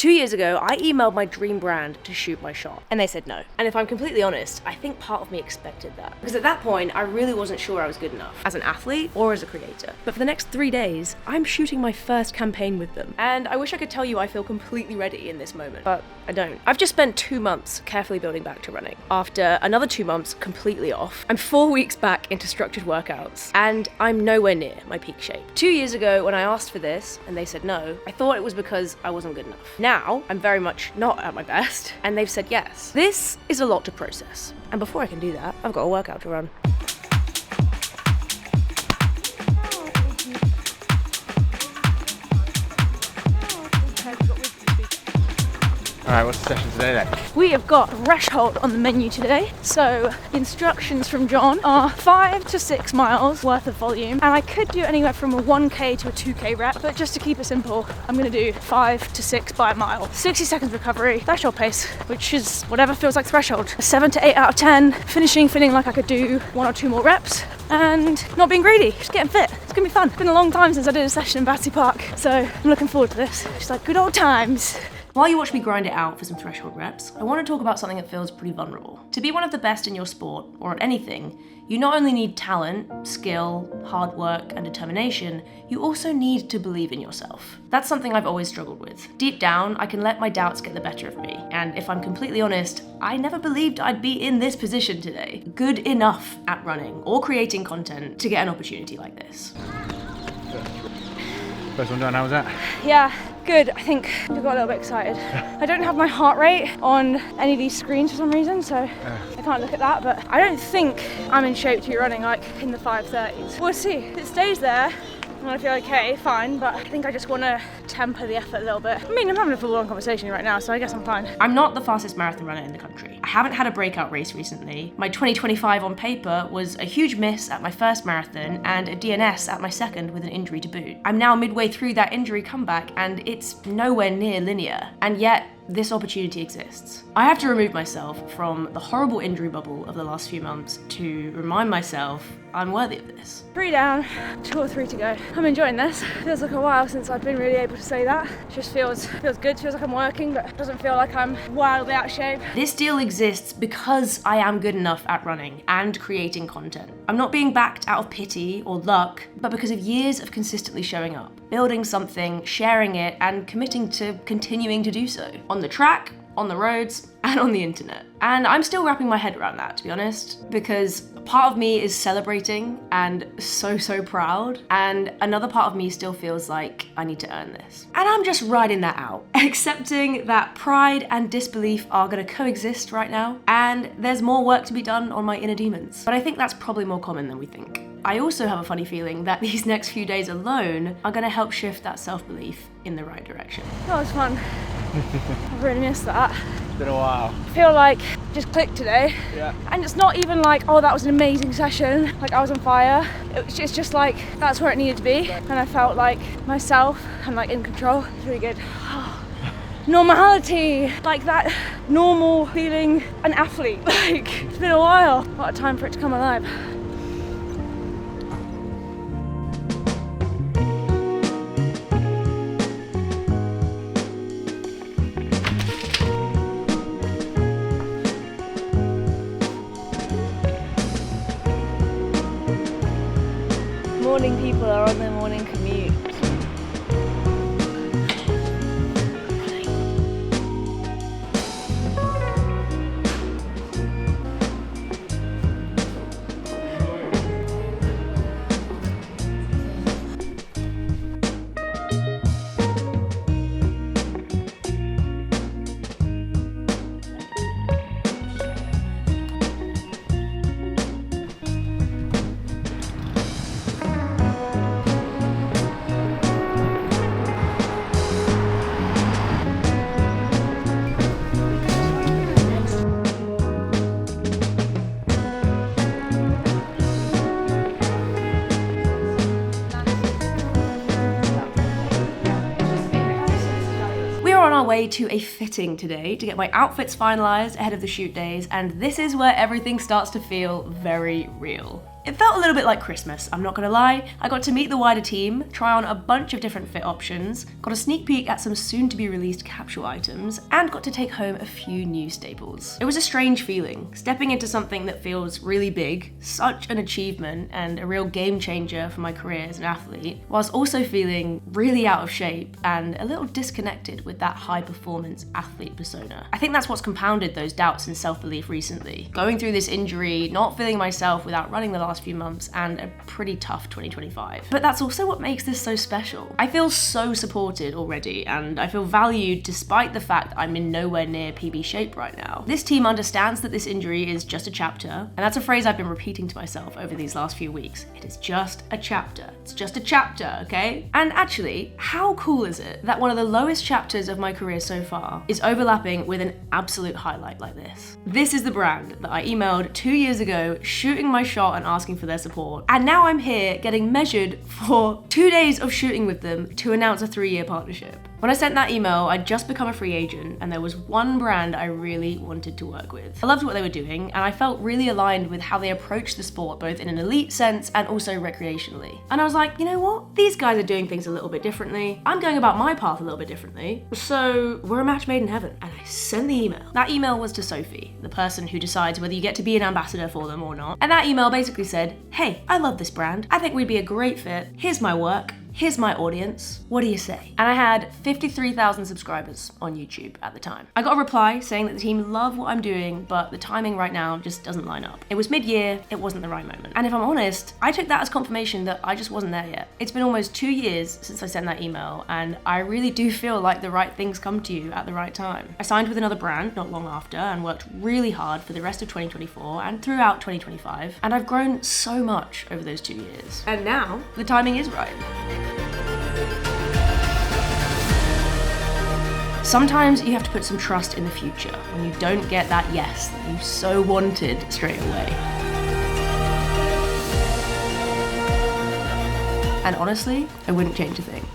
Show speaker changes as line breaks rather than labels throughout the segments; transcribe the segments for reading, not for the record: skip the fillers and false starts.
2 years ago, I emailed my dream brand to shoot my shot, and they said no. And if I'm completely honest, I think part of me expected that. Because at that point, I really wasn't sure I was good enough as an athlete or as a creator. But for the next 3 days, I'm shooting my first campaign with them. And I wish I could tell you I feel completely ready in this moment, but I don't. I've just spent 2 months carefully building back to running. After another 2 months completely off, I'm 4 weeks back into structured workouts, and I'm nowhere near my peak shape. 2 years ago, when I asked for this and they said no, I thought it was because I wasn't good enough. Now, I'm very much not at my best, and they've said yes. This is a lot to process. And before I can do that, I've got a workout to run.
Alright, what's the session today then?
We have got threshold on the menu today. So the instructions from John are 5 to 6 miles worth of volume. And I could do anywhere from a 1K to a 2K rep, but just to keep it simple, I'm gonna do 5 to 6 by a mile. 60 seconds recovery, threshold pace, which is whatever feels like threshold. A 7 to 8 out of 10, finishing feeling like I could do 1 or 2 more reps, and not being greedy, just getting fit. It's gonna be fun. It's been a long time since I did a session in Battersea Park, so I'm looking forward to this. Just like good old times.
While you watch me grind it out for some threshold reps, I want to talk about something that feels pretty vulnerable. To be one of the best in your sport, or at anything, you not only need talent, skill, hard work, and determination, you also need to believe in yourself. That's something I've always struggled with. Deep down, I can let my doubts get the better of me, and if I'm completely honest, I never believed I'd be in this position today, good enough at running or creating content to get an opportunity like this.
First one done, how was that?
Yeah, good. I think I got a little bit excited. I don't have my heart rate on any of these screens for some reason, so I can't look at that, but I don't think I'm in shape to be running like in the 5:30s. We'll see. If it stays there, I'm gonna feel okay, fine, but I think I just want to temper the effort a little bit. I mean, I'm having a full-on conversation right now, so I guess I'm fine.
I'm not the fastest marathon runner in the country. I haven't had a breakout race recently. My 2025 on paper was a huge miss at my first marathon and a DNS at my second with an injury to boot. I'm now midway through that injury comeback and it's nowhere near linear, and yet this opportunity exists. I have to remove myself from the horrible injury bubble of the last few months to remind myself I'm worthy of this.
3 down, 2 or 3 to go. I'm enjoying this. Feels like a while since I've been really able to say that. Just feels good, feels like I'm working, but it doesn't feel like I'm wildly out of shape.
This deal exists because I am good enough at running and creating content. I'm not being backed out of pity or luck, but because of years of consistently showing up, building something, sharing it, and committing to continuing to do so. On the track, on the roads, and on the internet. And I'm still wrapping my head around that, to be honest, because part of me is celebrating and so proud, and another part of me still feels like I need to earn this. And I'm just riding that out, accepting that pride and disbelief are gonna coexist right now, and there's more work to be done on my inner demons. But I think that's probably more common than we think. I also have a funny feeling that these next few days alone are gonna help shift that self-belief in the right direction.
That was fun. I really missed that.
It's been a while.
I feel like it just clicked today.
Yeah.
And it's not even like, oh, that was an amazing session, like I was on fire. It's just like, that's where it needed to be. And I felt like myself and like in control. It's really good. Normality, like that normal feeling an athlete. Like, it's been a while. What a time for it to come alive. Morning people are on their morning commute.
On our way to a fitting today to get my outfits finalized ahead of the shoot days, and this is where everything starts to feel very real. It felt a little bit like Christmas, I'm not gonna lie. I got to meet the wider team, try on a bunch of different fit options, got a sneak peek at some soon-to-be-released capsule items, and got to take home a few new staples. It was a strange feeling, stepping into something that feels really big, such an achievement and a real game changer for my career as an athlete, whilst also feeling really out of shape and a little disconnected with that high-performance athlete persona. I think that's what's compounded those doubts and self-belief recently. Going through this injury, not feeling myself without running the last few months, and a pretty tough 2025. But that's also what makes this so special. I feel so supported already, and I feel valued despite the fact I'm in nowhere near PB shape right now. This team understands that this injury is just a chapter, and that's a phrase I've been repeating to myself over these last few weeks. It is just a chapter. It's just a chapter, okay? And actually, how cool is it that one of the lowest chapters of my career so far is overlapping with an absolute highlight like this? This is the brand that I emailed 2 years ago, shooting my shot and asking for their support. And now I'm here getting measured for 2 days of shooting with them to announce a 3-year partnership. When I sent that email, I'd just become a free agent and there was one brand I really wanted to work with. I loved what they were doing and I felt really aligned with how they approached the sport, both in an elite sense and also recreationally. And I was like, you know what? These guys are doing things a little bit differently. I'm going about my path a little bit differently. So we're a match made in heaven. And I sent the email. That email was to Sophie, the person who decides whether you get to be an ambassador for them or not. And that email basically said, hey, I love this brand. I think we'd be a great fit. Here's my work. Here's my audience. What do you say? And I had 53,000 subscribers on YouTube at the time. I got a reply saying that the team love what I'm doing, but the timing right now just doesn't line up. It was mid-year, it wasn't the right moment. And if I'm honest, I took that as confirmation that I just wasn't there yet. It's been almost 2 years since I sent that email, and I really do feel like the right things come to you at the right time. I signed with another brand not long after and worked really hard for the rest of 2024 and throughout 2025, and I've grown so much over those 2 years. And now, the timing is right. Sometimes you have to put some trust in the future when you don't get that yes that you so wanted straight away. And honestly, I wouldn't change a thing.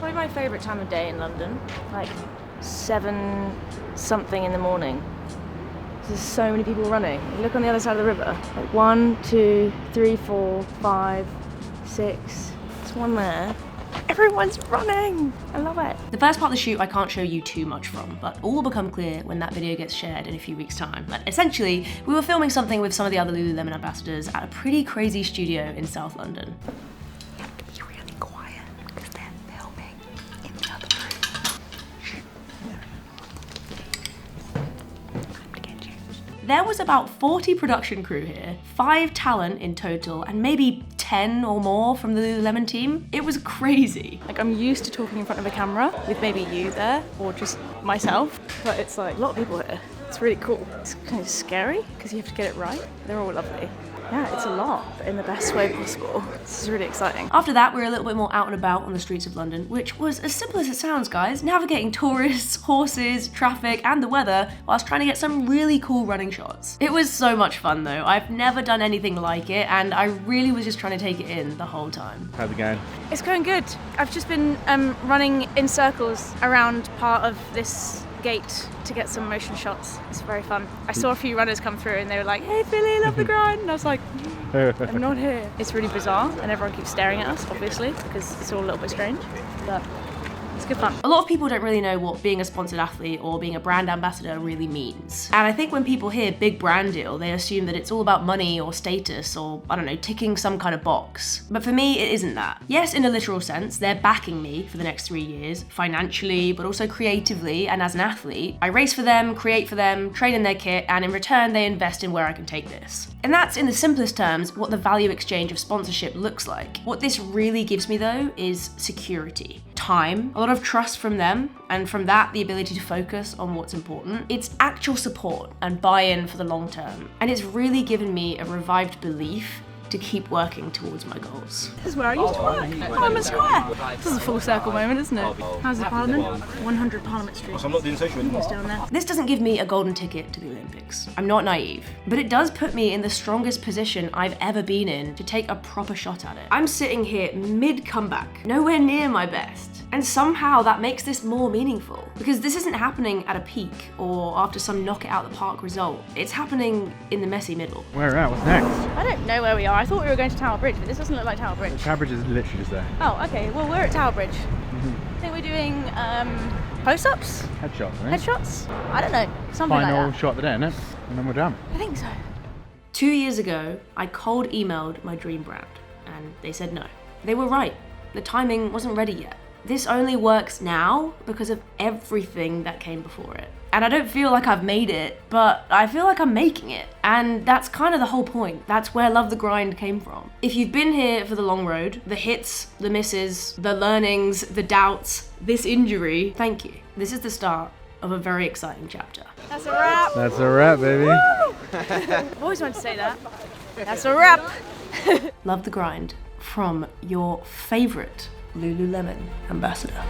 Probably my favourite time of day in London, like 7 something in the morning. There's so many people running. You look on the other side of the river, like 1, 2, 3, 4, 5, 6. There's one there. Everyone's running! I love it.
The first part of the shoot I can't show you too much from, but all will become clear when that video gets shared in a few weeks' time. But essentially, we were filming something with some of the other Lululemon ambassadors at a pretty crazy studio in South London.
You have to be really quiet because they're filming in the other room.
There was about 40 production crew here, 5 talent in total, and maybe 10 or more from the Lululemon team. It was crazy.
Like, I'm used to talking in front of a camera with maybe you there or just myself, but it's like a lot of people here. It's really cool. It's kind of scary because you have to get it right. They're all lovely. Yeah, it's a lot, but in the best way possible. This is really exciting.
After that, we were a little bit more out and about on the streets of London, which was as simple as it sounds, guys. Navigating tourists, horses, traffic, and the weather, whilst trying to get some really cool running shots. It was so much fun though. I've never done anything like it, and I really was just trying to take it in the whole time.
How's it going?
It's going good. I've just been running in circles around part of this gate to get some motion shots. It's very fun. I saw a few runners come through and they were like, hey Phily, love the grind, and I was like, I'm not here. It's really bizarre and everyone keeps staring at us, obviously, because it's all a little bit strange, but it's good fun.
A lot of people don't really know what being a sponsored athlete or being a brand ambassador really means. And I think when people hear big brand deal, they assume that it's all about money or status or, I don't know, ticking some kind of box. But for me, it isn't that. Yes, in a literal sense, they're backing me for the next 3 years, financially, but also creatively and as an athlete. I race for them, create for them, train in their kit, and in return, they invest in where I can take this. And that's, in the simplest terms, what the value exchange of sponsorship looks like. What this really gives me, though, is security. Time, a lot of trust from them, and from that, the ability to focus on what's important. It's actual support and buy-in for the long term. And it's really given me a revived belief to keep working towards my goals.
This is where I used to work, Parliament Square. This is a full circle moment, isn't it? How's the Parliament? 100 Parliament Street.
I'm not doing social anymore.
Down there.
This doesn't give me a golden ticket to the Olympics. I'm not naive, but it does put me in the strongest position I've ever been in to take a proper shot at it. I'm sitting here mid-comeback, nowhere near my best, And somehow that makes this more meaningful. Because this isn't happening at a peak or after some knock it out the park result. It's happening in the messy middle.
Where are we at? What's next?
I don't know where we are. I thought we were going to Tower Bridge, but this doesn't look like Tower Bridge.
Tower Bridge is literally just there.
Oh, okay. Well, we're at Tower Bridge. I think we're doing close-ups?
Headshots, I think.
Headshots? I don't know. Something
Final
like that.
shot of the day, innit? And then we're done.
I think so.
2 years ago, I cold emailed my dream brand, and they said no. They were right. The timing wasn't ready yet. This only works now because of everything that came before it. And I don't feel like I've made it, but I feel like I'm making it. And that's kind of the whole point. That's where Love the Grind came from. If you've been here for the long road, the hits, the misses, the learnings, the doubts, this injury, thank you. This is the start of a very exciting chapter.
That's a wrap.
That's a wrap, baby.
I've always wanted to say that. That's a wrap.
Love the Grind from your favorite Lululemon ambassador.